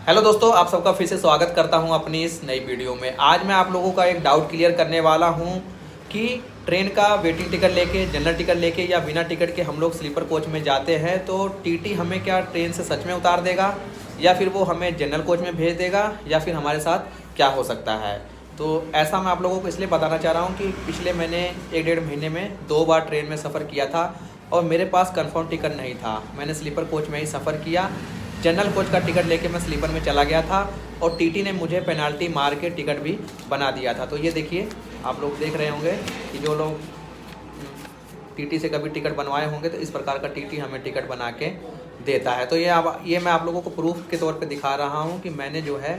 Hello दोस्तों, आप सबका फिर से स्वागत करता हूं अपनी इस नई वीडियो में। आज मैं आप लोगों का एक डाउट क्लियर करने वाला हूं कि ट्रेन का वेटिंग टिकट लेके, जनरल टिकट लेके या बिना टिकट के हम लोग स्लीपर कोच में जाते हैं तो टीटी हमें क्या ट्रेन से सच में उतार देगा या फिर वो हमें जनरल कोच में भेज देगा या फिर हमारे साथ क्या हो सकता है। तो ऐसा मैं आप लोगों को इसलिए बताना चाह रहा हूँ कि पिछले मैंने 1-1.5 महीने में 2 बार ट्रेन में सफ़र किया था और मेरे पास कंफर्म टिकट नहीं था। मैंने स्लीपर कोच में ही सफ़र किया। जनरल कोच का टिकट लेके मैं स्लीपर में चला गया था और टीटी ने मुझे पेनाल्टी मार के टिकट भी बना दिया था। तो ये देखिए, आप लोग देख रहे होंगे कि जो लोग टीटी से कभी टिकट बनवाए होंगे तो इस प्रकार का टीटी हमें टिकट बना के देता है। तो ये मैं आप लोगों को प्रूफ के तौर पे दिखा रहा हूँ कि मैंने जो है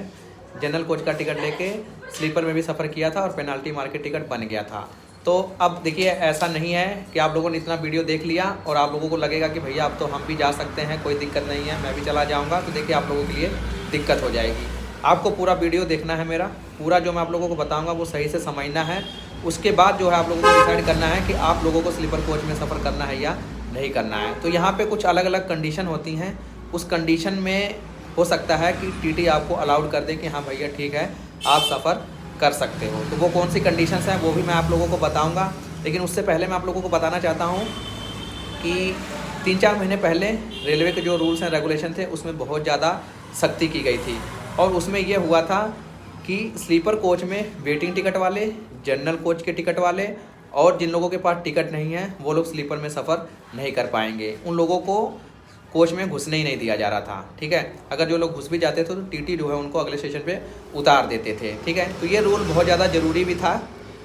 जनरल कोच का टिकट लेके स्लीपर में भी सफ़र किया था और पेनाल्टी मार के टिकट बन गया था। तो अब देखिए, ऐसा नहीं है कि आप लोगों ने इतना वीडियो देख लिया और आप लोगों को लगेगा कि भैया अब तो हम भी जा सकते हैं, कोई दिक्कत नहीं है, मैं भी चला जाऊंगा। तो देखिए, आप लोगों के लिए दिक्कत हो जाएगी। आपको पूरा वीडियो देखना है, मेरा पूरा जो मैं आप लोगों को बताऊंगा वो सही से समझना है। उसके बाद जो है आप लोगों को डिसाइड करना है कि आप लोगों को स्लीपर कोच में सफ़र करना है या नहीं करना है। तो यहाँ पर कुछ अलग अलग कंडीशन होती हैं। उस कंडीशन में हो सकता है कि टीटी आपको अलाउड कर दे कि हाँ भैया ठीक है, आप सफ़र कर सकते हो। तो वो कौन सी कंडीशंस हैं वो भी मैं आप लोगों को बताऊंगा। लेकिन उससे पहले मैं आप लोगों को बताना चाहता हूं कि 3-4 महीने पहले रेलवे के जो रूल्स एंड रेगुलेशन थे उसमें बहुत ज़्यादा सख्ती की गई थी और उसमें ये हुआ था कि स्लीपर कोच में वेटिंग टिकट वाले, जनरल कोच के टिकट वाले और जिन लोगों के पास टिकट नहीं है वो लोग स्लीपर में सफ़र नहीं कर पाएंगे। उन लोगों को कोच में घुसने ही नहीं दिया जा रहा था, ठीक है। अगर जो लोग घुस भी जाते थे तो टीटी जो है उनको अगले स्टेशन पे उतार देते थे, ठीक है। तो ये रूल बहुत ज़्यादा ज़रूरी भी था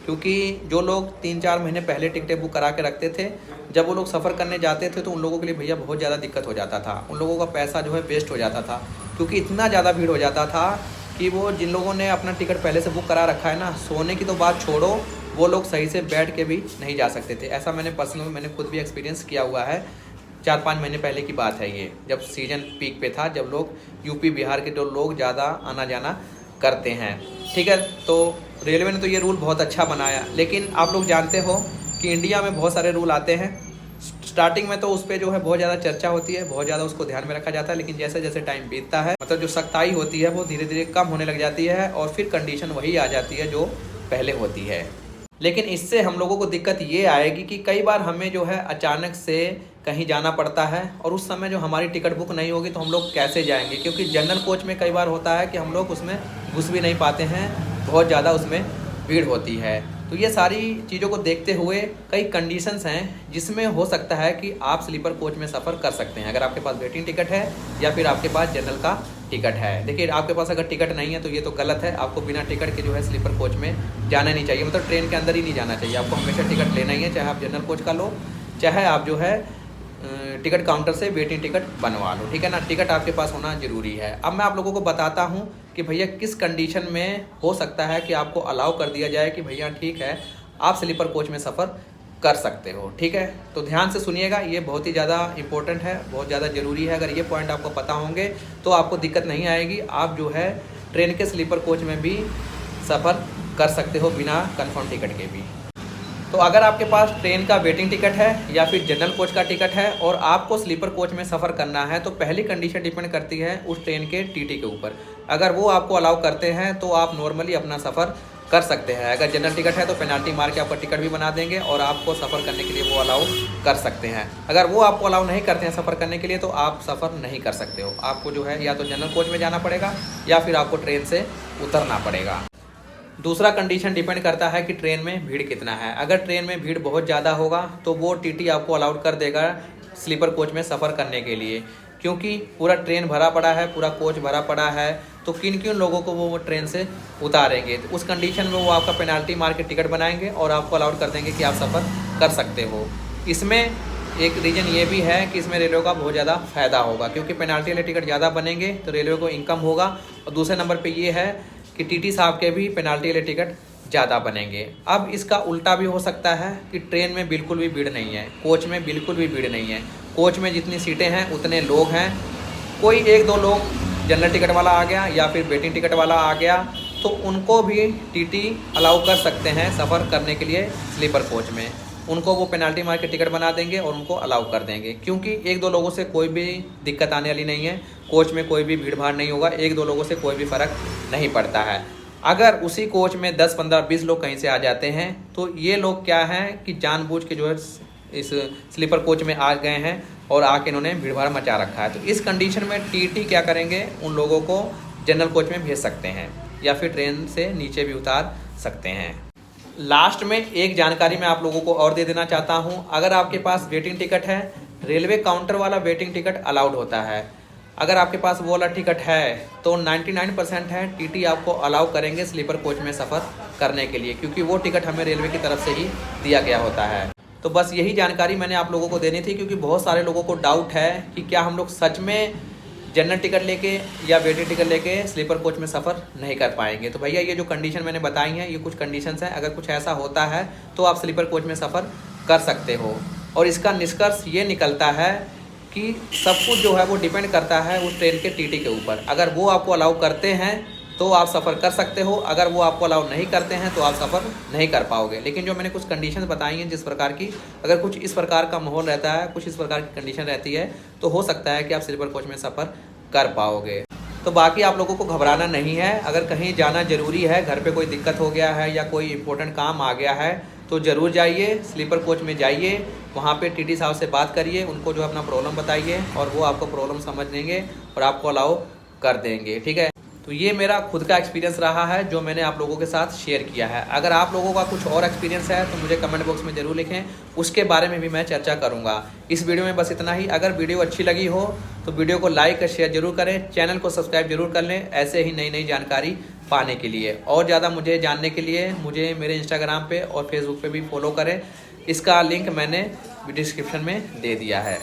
क्योंकि जो लोग 3-4 महीने पहले टिकटें बुक करा के रखते थे, जब वो लोग सफ़र करने जाते थे तो उन लोगों के लिए भैया बहुत ज़्यादा दिक्कत हो जाता था। उन लोगों का पैसा जो है वेस्ट हो जाता था क्योंकि इतना ज़्यादा भीड़ हो जाता था कि वो जिन लोगों ने अपना टिकट पहले से बुक करा रखा है ना, सोने की तो बात छोड़ो, वो लोग सही से बैठ के भी नहीं जा सकते थे। ऐसा मैंने खुद भी एक्सपीरियंस किया हुआ है। 4-5 महीने पहले की बात है ये, जब सीजन पीक पे था, जब लोग यूपी बिहार के जो लोग ज़्यादा आना जाना करते हैं, ठीक है। तो रेलवे ने तो ये रूल बहुत अच्छा बनाया। लेकिन आप लोग जानते हो कि इंडिया में बहुत सारे रूल आते हैं। स्टार्टिंग में तो उस पर जो है बहुत ज़्यादा चर्चा होती है, बहुत ज़्यादा उसको ध्यान में रखा जाता है, लेकिन जैसे जैसे टाइम बीतता है मतलब जो सख्ताई होती है वो धीरे धीरे कम होने लग जाती है और फिर कंडीशन वही आ जाती है जो पहले होती है। लेकिन इससे हम लोगों को दिक्कत ये आएगी कि कई बार हमें जो है अचानक से कहीं जाना पड़ता है और उस समय जो हमारी टिकट बुक नहीं होगी तो हम लोग कैसे जाएंगे, क्योंकि जनरल कोच में कई बार होता है कि हम लोग उसमें घुस भी नहीं पाते हैं, बहुत ज़्यादा उसमें भीड़ होती है। तो ये सारी चीज़ों को देखते हुए कई कंडीशंस हैं जिसमें हो सकता है कि आप स्लीपर कोच में सफ़र कर सकते हैं अगर आपके पास वेटिंग टिकट है या फिर आपके पास जनरल का टिकट है। देखिए, आपके पास अगर टिकट नहीं है तो ये तो गलत है। आपको बिना टिकट के जो है स्लीपर कोच में जाना नहीं चाहिए, मतलब ट्रेन के अंदर ही नहीं जाना चाहिए। आपको हमेशा टिकट लेना ही है, चाहे आप जनरल कोच का लो, चाहे आप जो है टिकट काउंटर से वेटिंग टिकट बनवा लो, ठीक है ना। टिकट आपके पास होना ज़रूरी है। अब मैं आप लोगों को बताता हूँ कि भैया किस कंडीशन में हो सकता है कि आपको अलाउ कर दिया जाए कि भैया ठीक है, आप स्लीपर कोच में सफ़र कर सकते हो, ठीक है। तो ध्यान से सुनिएगा, ये बहुत ही ज़्यादा इंपॉर्टेंट है, बहुत ज़्यादा ज़रूरी है। अगर ये पॉइंट आपको पता होंगे तो आपको दिक्कत नहीं आएगी। आप जो है ट्रेन के स्लीपर कोच में भी सफ़र कर सकते हो बिना कन्फर्म टिकट के भी। तो अगर आपके पास ट्रेन का वेटिंग टिकट है या फिर जनरल कोच का टिकट है और आपको स्लीपर कोच में सफ़र करना है तो पहली कंडीशन डिपेंड करती है उस ट्रेन के टीटी के ऊपर। अगर वो आपको अलाउ करते हैं तो आप नॉर्मली अपना सफ़र कर सकते हैं। अगर जनरल टिकट है तो पेनाल्टी मार के आपका टिकट भी बना देंगे और आपको सफ़र करने के लिए वो अलाउ कर सकते हैं। अगर वो आपको अलाउ नहीं करते हैं सफ़र करने के लिए तो आप सफ़र नहीं कर सकते हो। आपको जो है या तो जनरल कोच में जाना पड़ेगा या फिर आपको ट्रेन से उतरना पड़ेगा। दूसरा कंडीशन डिपेंड करता है कि ट्रेन में भीड़ कितना है। अगर ट्रेन में भीड़ बहुत ज़्यादा होगा तो वो टीटी आपको अलाउड कर देगा स्लीपर कोच में सफ़र करने के लिए, क्योंकि पूरा ट्रेन भरा पड़ा है, पूरा कोच भरा पड़ा है, तो किन किन लोगों को वो ट्रेन से उतारेंगे। तो उस कंडीशन में वो आपका पेनाल्टी मार के टिकट बनाएंगे और आपको अलाउड कर देंगे कि आप सफ़र कर सकते हो। इसमें एक रीज़न ये भी है कि इसमें रेलवे का बहुत ज़्यादा फ़ायदा होगा, क्योंकि पेनाल्टी वाले टिकट ज़्यादा बनेंगे तो रेलवे को इनकम होगा। और दूसरे नंबर पे ये है कि टीटी साहब के भी पेनाल्टी वाले टिकट ज़्यादा बनेंगे। अब इसका उल्टा भी हो सकता है कि ट्रेन में बिल्कुल भी भीड़ नहीं है, कोच में बिल्कुल भी भीड़ नहीं है। कोच में जितनी सीटें हैं उतने लोग हैं, कोई 1-2 लोग जनरल टिकट वाला आ गया या फिर वेटिंग टिकट वाला आ गया तो उनको भी टीटी अलाउ कर सकते हैं सफ़र करने के लिए स्लीपर कोच में। उनको वो पेनाल्टी मार के टिकट बना देंगे और उनको अलाउ कर देंगे, क्योंकि 1-2 लोगों से कोई भी दिक्कत आने वाली नहीं है। कोच में कोई भी भीड़ भाड़ नहीं होगा, 1-2 लोगों से कोई भी फ़र्क नहीं पड़ता है। अगर उसी कोच में 10, 15, 20 लोग कहीं से आ जाते हैं तो ये लोग क्या हैं कि जानबूझ के जो है इस स्लीपर कोच में आ गए हैं और आके इन्होंने भीड़ भाड़ मचा रखा है। तो इस कंडीशन में टीटी क्या करेंगे, उन लोगों को जनरल कोच में भेज सकते हैं या फिर ट्रेन से नीचे भी उतार सकते हैं। लास्ट में एक जानकारी मैं आप लोगों को और दे देना चाहता हूं। अगर आपके पास वेटिंग टिकट है, रेलवे काउंटर वाला वेटिंग टिकट अलाउड होता है। अगर आपके पास वो वाला टिकट है तो 99% है टीटी आपको अलाउ करेंगे स्लीपर कोच में सफ़र करने के लिए, क्योंकि वो टिकट हमें रेलवे की तरफ से ही दिया गया होता है। तो बस यही जानकारी मैंने आप लोगों को देनी थी, क्योंकि बहुत सारे लोगों को डाउट है कि क्या हम लोग सच में जनरल टिकट लेके या वेटिंग टिकट लेके स्लीपर कोच में सफ़र नहीं कर पाएंगे। तो भैया ये जो कंडीशन मैंने बताई हैं ये कुछ कंडीशंस हैं, अगर कुछ ऐसा होता है तो आप स्लीपर कोच में सफ़र कर सकते हो। और इसका निष्कर्ष ये निकलता है कि सब कुछ जो है वो डिपेंड करता है उस ट्रेन के टीटी के ऊपर। अगर वो आपको अलाउ करते हैं तो आप सफ़र कर सकते हो, अगर वो आपको अलाउ नहीं करते हैं तो आप सफ़र नहीं कर पाओगे। लेकिन जो मैंने कुछ कंडीशंस बताई हैं जिस प्रकार की, अगर कुछ इस प्रकार का माहौल रहता है, कुछ इस प्रकार की कंडीशन रहती है तो हो सकता है कि आप स्लीपर कोच में सफ़र कर पाओगे। तो बाकी आप लोगों को घबराना नहीं है। अगर कहीं जाना ज़रूरी है, घर पे कोई दिक्कत हो गया है या कोई इंपॉर्टेंट काम आ गया है तो ज़रूर जाइए, स्लीपर कोच में जाइए, वहाँ पे टीटी साहब से बात करिए, उनको जो अपना प्रॉब्लम बताइए और वो आपको प्रॉब्लम समझ लेंगे और आपको अलाउ कर देंगे। ठीक है, तो ये मेरा खुद का एक्सपीरियंस रहा है जो मैंने आप लोगों के साथ शेयर किया है। अगर आप लोगों का कुछ और एक्सपीरियंस है तो मुझे कमेंट बॉक्स में ज़रूर लिखें, उसके बारे में भी मैं चर्चा करूँगा। इस वीडियो में बस इतना ही। अगर वीडियो अच्छी लगी हो तो वीडियो को लाइक और शेयर जरूर करें, चैनल को सब्सक्राइब जरूर कर लें ऐसे ही नई नई जानकारी पाने के लिए। और ज़्यादा मुझे जानने के लिए मुझे मेरे इंस्टाग्राम पे और फेसबुक पे भी फॉलो करें, इसका लिंक मैंने डिस्क्रिप्शन में दे दिया है।